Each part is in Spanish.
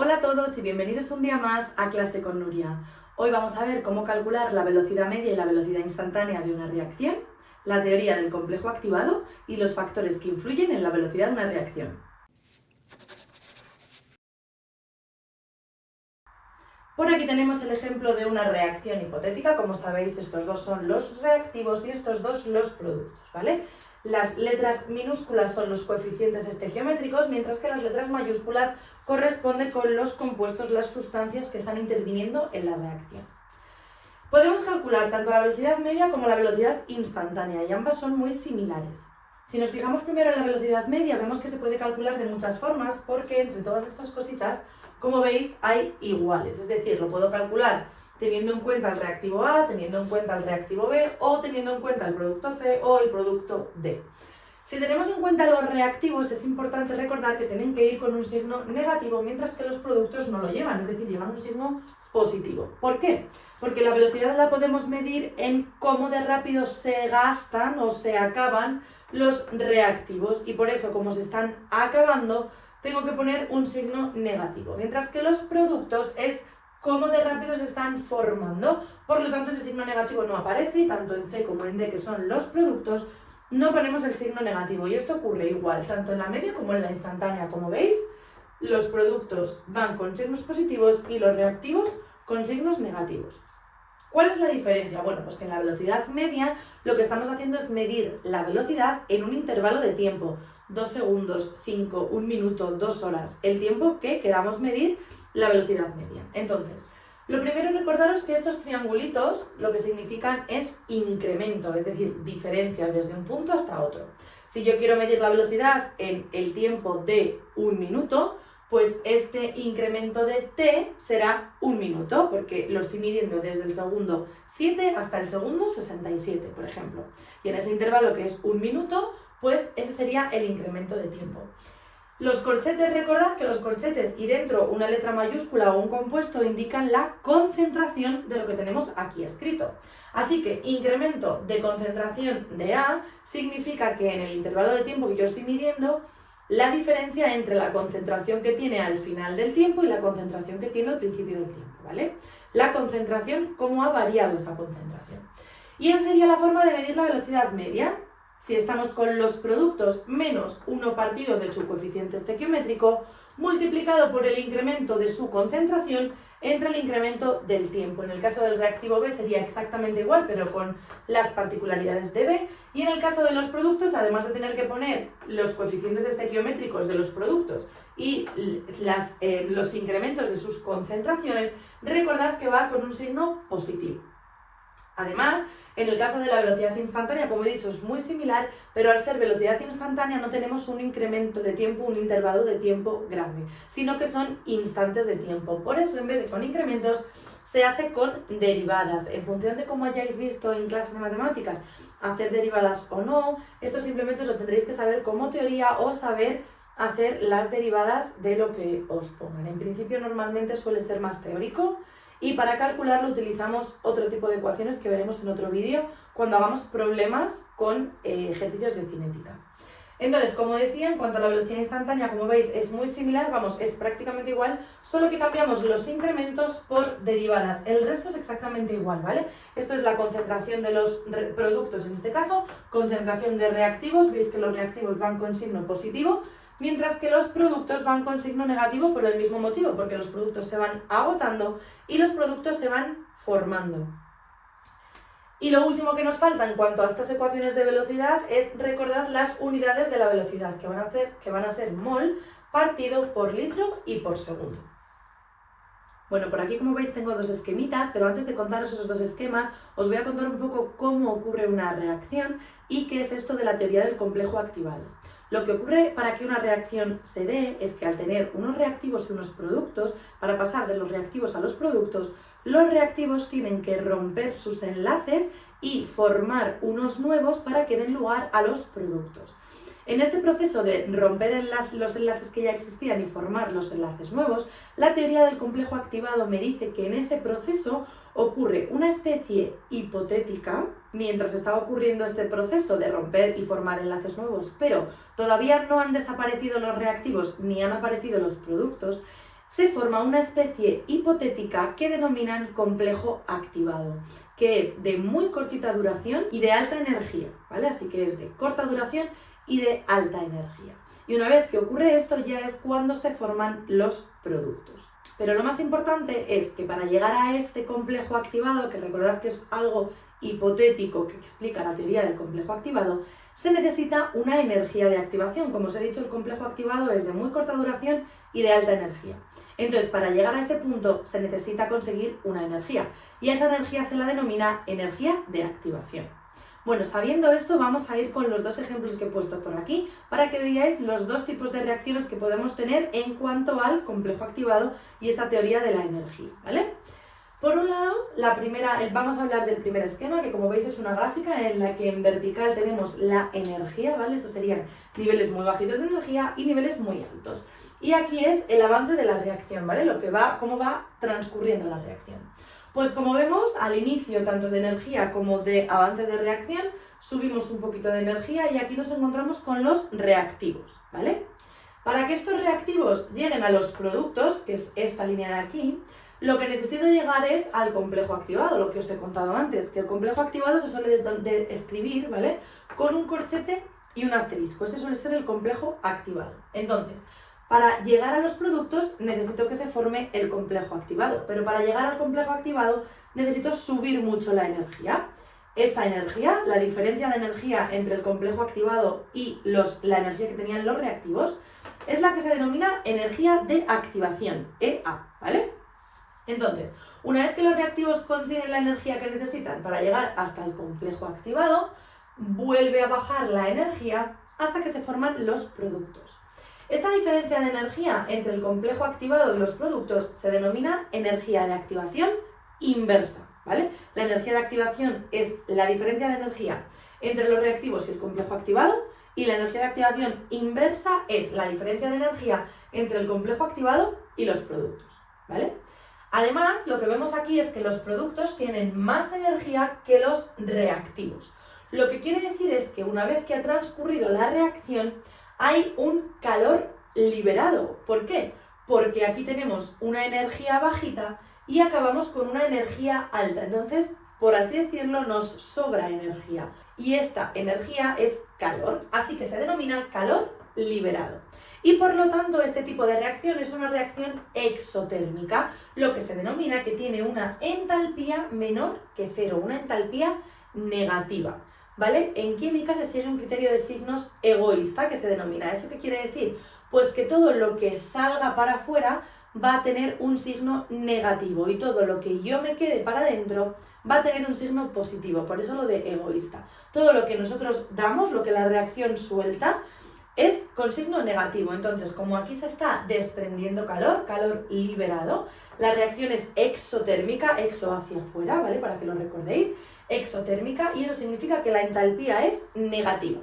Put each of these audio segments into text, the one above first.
Hola a todos y bienvenidos un día más a Clase con Nuria. Hoy vamos a ver cómo calcular la velocidad media y la velocidad instantánea de una reacción, la teoría del complejo activado y los factores que influyen en la velocidad de una reacción. Por aquí tenemos el ejemplo de una reacción hipotética. Como sabéis, estos dos son los reactivos y estos dos los productos, ¿vale? Las letras minúsculas son los coeficientes estequiométricos, mientras que las letras mayúsculas corresponden con los compuestos, las sustancias que están interviniendo en la reacción. Podemos calcular tanto la velocidad media como la velocidad instantánea y ambas son muy similares. Si nos fijamos primero en la velocidad media, vemos que se puede calcular de muchas formas porque entre todas estas cositas, como veis, hay iguales. Es decir, lo puedo calcular teniendo en cuenta el reactivo A, teniendo en cuenta el reactivo B o teniendo en cuenta el producto C o el producto D. Si tenemos en cuenta los reactivos, es importante recordar que tienen que ir con un signo negativo, mientras que los productos no lo llevan, es decir, llevan un signo positivo. ¿Por qué? Porque la velocidad la podemos medir en cómo de rápido se gastan o se acaban los reactivos y por eso, como se están acabando, tengo que poner un signo negativo, mientras que los productos es cómo de rápido se están formando. Por lo tanto, ese signo negativo no aparece y tanto en C como en D, que son los productos, no ponemos el signo negativo y esto ocurre igual, tanto en la media como en la instantánea. Como veis, los productos van con signos positivos y los reactivos con signos negativos. ¿Cuál es la diferencia? Bueno, pues que en la velocidad media lo que estamos haciendo es medir la velocidad en un intervalo de tiempo, 2 segundos, 5, 1 minuto, 2 horas, el tiempo que queramos medir la velocidad media. Entonces, lo primero es recordaros que estos triangulitos lo que significan es incremento, es decir, diferencia desde un punto hasta otro. Si yo quiero medir la velocidad en el tiempo de 1 minuto, pues este incremento de t será 1 minuto, porque lo estoy midiendo desde el segundo 7 hasta el segundo 67, por ejemplo. Y en ese intervalo que es 1 minuto, pues ese sería el incremento de tiempo. Los corchetes, recordad que los corchetes y dentro una letra mayúscula o un compuesto indican la concentración de lo que tenemos aquí escrito. Así que incremento de concentración de A significa que en el intervalo de tiempo que yo estoy midiendo, la diferencia entre la concentración que tiene al final del tiempo y la concentración que tiene al principio del tiempo, ¿vale? La concentración, cómo ha variado esa concentración. Y esa sería la forma de medir la velocidad media. Si estamos con los productos menos 1 partido de su coeficiente estequiométrico multiplicado por el incremento de su concentración entre el incremento del tiempo. En el caso del reactivo B sería exactamente igual, pero con las particularidades de B. Y en el caso de los productos, además de tener que poner los coeficientes estequiométricos de los productos y los incrementos de sus concentraciones, recordad que va con un signo positivo. Además, en el caso de la velocidad instantánea, como he dicho, es muy similar, pero al ser velocidad instantánea no tenemos un incremento de tiempo, un intervalo de tiempo grande, sino que son instantes de tiempo. Por eso, en vez de con incrementos, se hace con derivadas. En función de cómo hayáis visto en clases de matemáticas, hacer derivadas o no, esto simplemente os lo tendréis que saber como teoría o saber hacer las derivadas de lo que os pongan. En principio, normalmente suele ser más teórico. Y para calcularlo utilizamos otro tipo de ecuaciones que veremos en otro vídeo cuando hagamos problemas con ejercicios de cinética. Entonces, como decía, en cuanto a la velocidad instantánea, como veis, es muy similar, vamos, es prácticamente igual, solo que cambiamos los incrementos por derivadas. El resto es exactamente igual, ¿vale? Esto es la concentración de los productos, en este caso, concentración de reactivos, veis que los reactivos van con signo positivo, mientras que los productos van con signo negativo por el mismo motivo, porque los productos se van agotando y los productos se van formando. Y lo último que nos falta en cuanto a estas ecuaciones de velocidad es recordar las unidades de la velocidad, que van a ser mol partido por litro y por segundo. Bueno, por aquí como veis tengo dos esquemitas, pero antes de contaros esos dos esquemas os voy a contar un poco cómo ocurre una reacción y qué es esto de la teoría del complejo activado. Lo que ocurre para que una reacción se dé es que al tener unos reactivos y unos productos, para pasar de los reactivos a los productos tienen que romper sus enlaces y formar unos nuevos para que den lugar a los productos. En este proceso de romper los enlaces que ya existían y formar los enlaces nuevos, la teoría del complejo activado me dice que en ese proceso ocurre una especie hipotética, mientras está ocurriendo este proceso de romper y formar enlaces nuevos, pero todavía no han desaparecido los reactivos ni han aparecido los productos. se forma una especie hipotética que denominan complejo activado, que es de muy cortita duración y de alta energía, ¿vale? Así que es de corta duración y de alta energía. Y una vez que ocurre esto ya es cuando se forman los productos. Pero lo más importante es que para llegar a este complejo activado, que recordad que es algo hipotético que explica la teoría del complejo activado, se necesita una energía de activación. Como os he dicho, el complejo activado es de muy corta duración y de alta energía. Entonces, para llegar a ese punto se necesita conseguir una energía, y a esa energía se la denomina energía de activación. Bueno, sabiendo esto, vamos a ir con los dos ejemplos que he puesto por aquí para que veáis los dos tipos de reacciones que podemos tener en cuanto al complejo activado y esta teoría de la energía, ¿vale? Por un lado, vamos a hablar del primer esquema, que como veis es una gráfica en la que en vertical tenemos la energía, ¿vale? Estos serían niveles muy bajitos de energía y niveles muy altos. Y aquí es el avance de la reacción, ¿vale? Cómo va transcurriendo la reacción. Pues como vemos, al inicio tanto de energía como de avance de reacción, subimos un poquito de energía y aquí nos encontramos con los reactivos, ¿vale? Para que estos reactivos lleguen a los productos, que es esta línea de aquí, lo que necesito llegar es al complejo activado, lo que os he contado antes, que el complejo activado se suele escribir, ¿vale? Con un corchete y un asterisco. Este suele ser el complejo activado. Entonces, para llegar a los productos necesito que se forme el complejo activado, pero para llegar al complejo activado necesito subir mucho la energía. Esta energía, la diferencia de energía entre el complejo activado y la energía que tenían los reactivos, es la que se denomina energía de activación, EA, ¿vale? Entonces, una vez que los reactivos consiguen la energía que necesitan para llegar hasta el complejo activado, vuelve a bajar la energía hasta que se forman los productos. Esta diferencia de energía entre el complejo activado y los productos se denomina energía de activación inversa, ¿vale? La energía de activación es la diferencia de energía entre los reactivos y el complejo activado, y la energía de activación inversa es la diferencia de energía entre el complejo activado y los productos, ¿vale? Además, lo que vemos aquí es que los productos tienen más energía que los reactivos. Lo que quiere decir es que una vez que ha transcurrido la reacción, hay un calor liberado. ¿Por qué? Porque aquí tenemos una energía bajita y acabamos con una energía alta. Entonces, por así decirlo, nos sobra energía. Y esta energía es calor, así que se denomina calor liberado. Y por lo tanto, este tipo de reacción es una reacción exotérmica, lo que se denomina que tiene una entalpía menor que cero, una entalpía negativa, ¿vale? En química se sigue un criterio de signos egoísta que se denomina. ¿Eso qué quiere decir? Pues que todo lo que salga para afuera va a tener un signo negativo y todo lo que yo me quede para adentro va a tener un signo positivo, por eso lo de egoísta. Todo lo que nosotros damos, lo que la reacción suelta, es con signo negativo. Entonces, como aquí se está desprendiendo calor, calor liberado, la reacción es exotérmica, exo hacia afuera, ¿vale? Para que lo recordéis, exotérmica, y eso significa que la entalpía es negativa.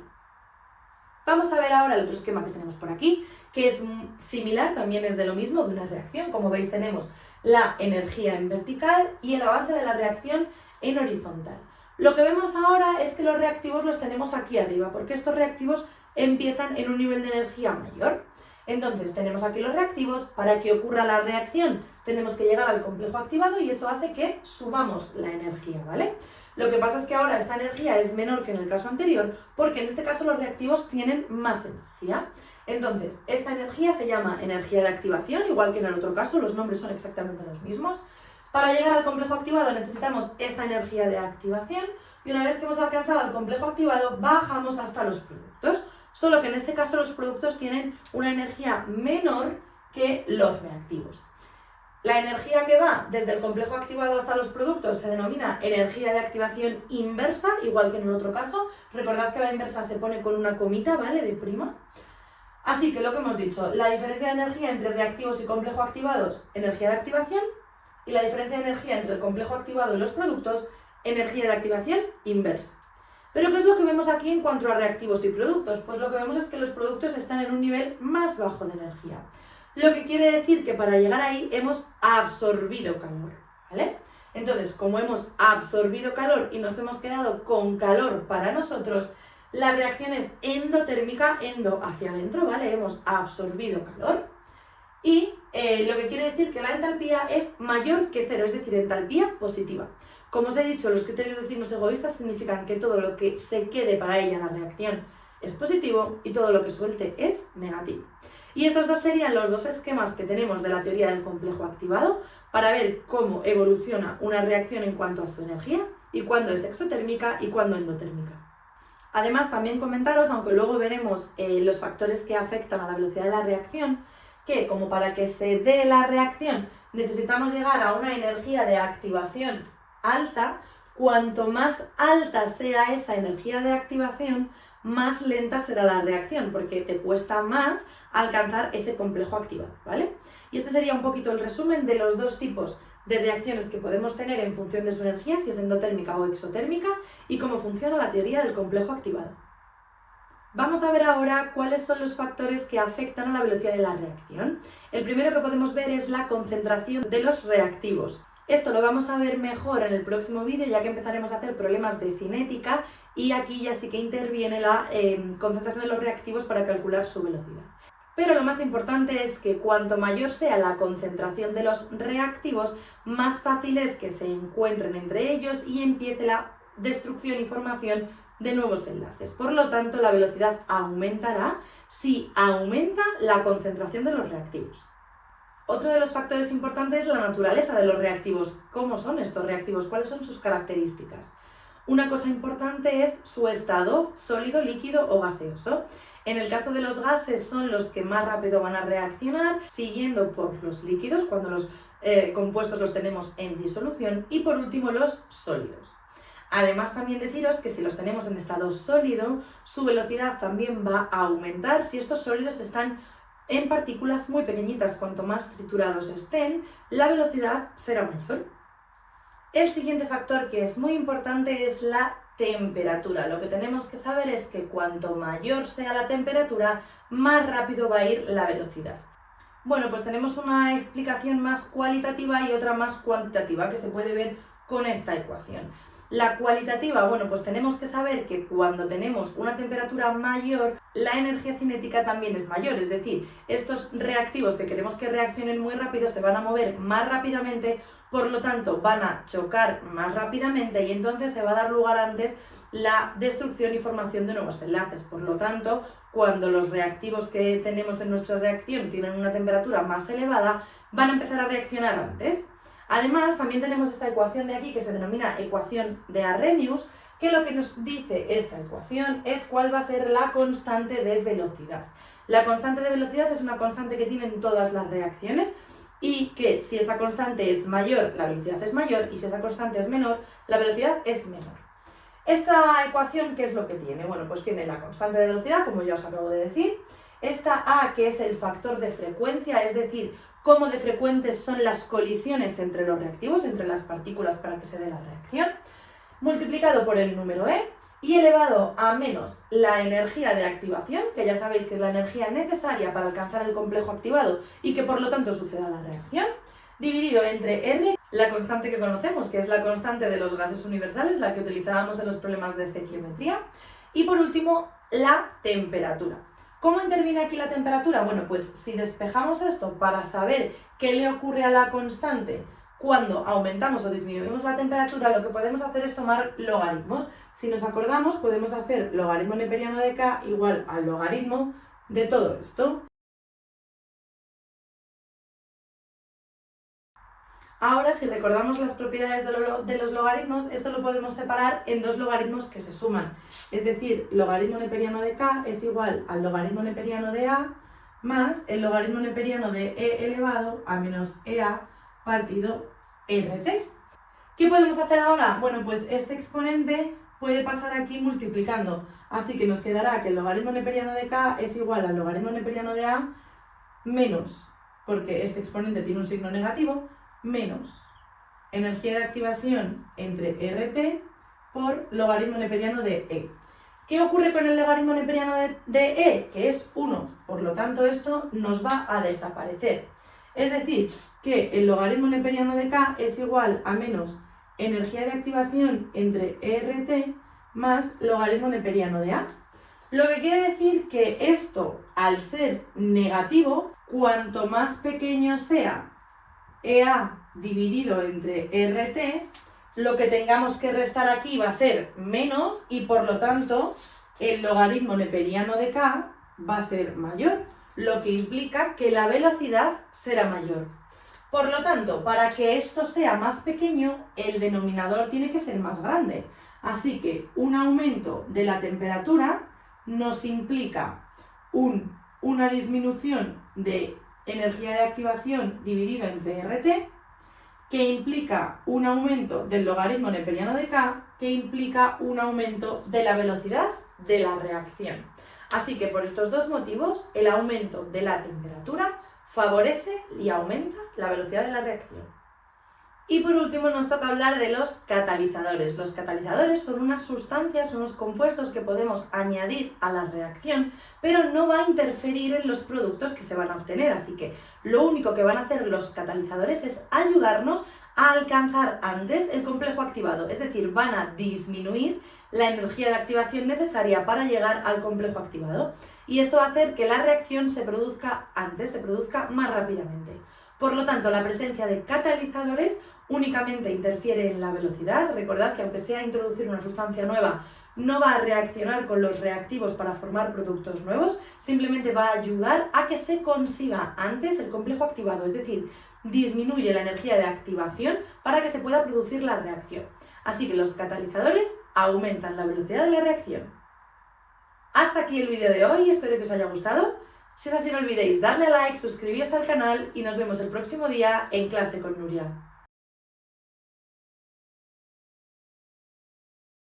Vamos a ver ahora el otro esquema que tenemos por aquí, que es similar, también es de lo mismo, de una reacción. Como veis, tenemos la energía en vertical y el avance de la reacción en horizontal. Lo que vemos ahora es que los reactivos los tenemos aquí arriba, porque estos reactivos empiezan en un nivel de energía mayor. Entonces tenemos aquí los reactivos. Para que ocurra la reacción tenemos que llegar al complejo activado y eso hace que subamos la energía, ¿vale? Lo que pasa es que ahora esta energía es menor que en el caso anterior, porque en este caso los reactivos tienen más energía. Entonces, esta energía se llama energía de activación, igual que en el otro caso, los nombres son exactamente los mismos. Para llegar al complejo activado necesitamos esta energía de activación y una vez que hemos alcanzado el complejo activado bajamos hasta los productos. Solo que en este caso los productos tienen una energía menor que los reactivos. La energía que va desde el complejo activado hasta los productos se denomina energía de activación inversa, igual que en el otro caso. Recordad que la inversa se pone con una comita, ¿vale? De prima. Así que lo que hemos dicho, la diferencia de energía entre reactivos y complejo activados, energía de activación, y la diferencia de energía entre el complejo activado y los productos, energía de activación inversa. ¿Pero qué es lo que vemos aquí en cuanto a reactivos y productos? Pues lo que vemos es que los productos están en un nivel más bajo de energía. Lo que quiere decir que para llegar ahí hemos absorbido calor, ¿vale? Entonces, como hemos absorbido calor y nos hemos quedado con calor para nosotros, la reacción es endotérmica, endo hacia adentro, ¿vale? Hemos absorbido calor y lo que quiere decir que la entalpía es mayor que cero, es decir, entalpía positiva. Como os he dicho, los criterios de signos egoístas significan que todo lo que se quede para ella en la reacción es positivo y todo lo que suelte es negativo. Y estos dos serían los dos esquemas que tenemos de la teoría del complejo activado para ver cómo evoluciona una reacción en cuanto a su energía y cuándo es exotérmica y cuándo endotérmica. Además, también comentaros, aunque luego veremos los factores que afectan a la velocidad de la reacción, que como para que se dé la reacción necesitamos llegar a una energía de activación alta, cuanto más alta sea esa energía de activación, más lenta será la reacción, porque te cuesta más alcanzar ese complejo activado, ¿vale? Y este sería un poquito el resumen de los dos tipos de reacciones que podemos tener en función de su energía, si es endotérmica o exotérmica, y cómo funciona la teoría del complejo activado. Vamos a ver ahora cuáles son los factores que afectan a la velocidad de la reacción. El primero que podemos ver es la concentración de los reactivos. Esto lo vamos a ver mejor en el próximo vídeo, ya que empezaremos a hacer problemas de cinética y aquí ya sí que interviene la concentración de los reactivos para calcular su velocidad. Pero lo más importante es que cuanto mayor sea la concentración de los reactivos, más fácil es que se encuentren entre ellos y empiece la destrucción y formación de nuevos enlaces. Por lo tanto, la velocidad aumentará si aumenta la concentración de los reactivos. Otro de los factores importantes es la naturaleza de los reactivos. ¿Cómo son estos reactivos? ¿Cuáles son sus características? Una cosa importante es su estado sólido, líquido o gaseoso. En el caso de los gases son los que más rápido van a reaccionar, siguiendo por los líquidos, cuando los compuestos los tenemos en disolución, y por último los sólidos. Además, también deciros que si los tenemos en estado sólido, su velocidad también va a aumentar si estos sólidos están en partículas muy pequeñitas. Cuanto más triturados estén, la velocidad será mayor. El siguiente factor que es muy importante es la temperatura. Lo que tenemos que saber es que cuanto mayor sea la temperatura, más rápido va a ir la velocidad. Bueno, pues tenemos una explicación más cualitativa y otra más cuantitativa que se puede ver con esta ecuación. La cualitativa, bueno, pues tenemos que saber que cuando tenemos una temperatura mayor, la energía cinética también es mayor, es decir, estos reactivos que queremos que reaccionen muy rápido se van a mover más rápidamente, por lo tanto van a chocar más rápidamente y entonces se va a dar lugar antes la destrucción y formación de nuevos enlaces. Por lo tanto, cuando los reactivos que tenemos en nuestra reacción tienen una temperatura más elevada, van a empezar a reaccionar antes. Además, también tenemos esta ecuación de aquí que se denomina ecuación de Arrhenius, que lo que nos dice esta ecuación es cuál va a ser la constante de velocidad. La constante de velocidad es una constante que tienen todas las reacciones y que si esa constante es mayor, la velocidad es mayor, y si esa constante es menor, la velocidad es menor. Esta ecuación, ¿qué es lo que tiene? Bueno, pues tiene la constante de velocidad, como ya os acabo de decir, esta A, que es el factor de frecuencia, es decir, cómo de frecuentes son las colisiones entre los reactivos, entre las partículas para que se dé la reacción, multiplicado por el número E y elevado a menos la energía de activación, que ya sabéis que es la energía necesaria para alcanzar el complejo activado y que por lo tanto suceda la reacción, dividido entre R, la constante que conocemos, que es la constante de los gases universales, la que utilizábamos en los problemas de estequiometría, y por último la temperatura. ¿Cómo interviene aquí la temperatura? Bueno, pues si despejamos esto para saber qué le ocurre a la constante cuando aumentamos o disminuimos la temperatura, lo que podemos hacer es tomar logaritmos. Si nos acordamos, podemos hacer logaritmo neperiano de K igual al logaritmo de todo esto. Ahora, si recordamos las propiedades de los logaritmos, esto lo podemos separar en dos logaritmos que se suman. Es decir, logaritmo neperiano de K es igual al logaritmo neperiano de A más el logaritmo neperiano de E elevado a menos EA partido RT. ¿Qué podemos hacer ahora? Bueno, pues este exponente puede pasar aquí multiplicando. Así que nos quedará que el logaritmo neperiano de K es igual al logaritmo neperiano de A menos, porque este exponente tiene un signo negativo, menos energía de activación entre RT por logaritmo neperiano de E. ¿Qué ocurre con el logaritmo neperiano de E? Que es 1, por lo tanto esto nos va a desaparecer. Es decir, que el logaritmo neperiano de K es igual a menos energía de activación entre RT más logaritmo neperiano de A. Lo que quiere decir que esto, al ser negativo, cuanto más pequeño sea EA dividido entre RT, lo que tengamos que restar aquí va a ser menos y por lo tanto el logaritmo neperiano de K va a ser mayor, lo que implica que la velocidad será mayor. Por lo tanto, para que esto sea más pequeño, el denominador tiene que ser más grande. Así que un aumento de la temperatura nos implica una disminución de energía de activación dividido entre RT, que implica un aumento del logaritmo neperiano de K, que implica un aumento de la velocidad de la reacción. Así que por estos dos motivos, el aumento de la temperatura favorece y aumenta la velocidad de la reacción. Y por último nos toca hablar de los catalizadores. Los catalizadores son unas sustancias, unos compuestos que podemos añadir a la reacción, pero no va a interferir en los productos que se van a obtener. Así que lo único que van a hacer los catalizadores es ayudarnos a alcanzar antes el complejo activado. Es decir, van a disminuir la energía de activación necesaria para llegar al complejo activado. Y esto va a hacer que la reacción se produzca antes, se produzca más rápidamente. Por lo tanto, la presencia de catalizadores únicamente interfiere en la velocidad. Recordad que aunque sea introducir una sustancia nueva, no va a reaccionar con los reactivos para formar productos nuevos, simplemente va a ayudar a que se consiga antes el complejo activado, es decir, disminuye la energía de activación para que se pueda producir la reacción. Así que los catalizadores aumentan la velocidad de la reacción. Hasta aquí el vídeo de hoy, espero que os haya gustado. Si es así, no olvidéis darle a like, suscribiros al canal y nos vemos el próximo día en Clase con Nuria.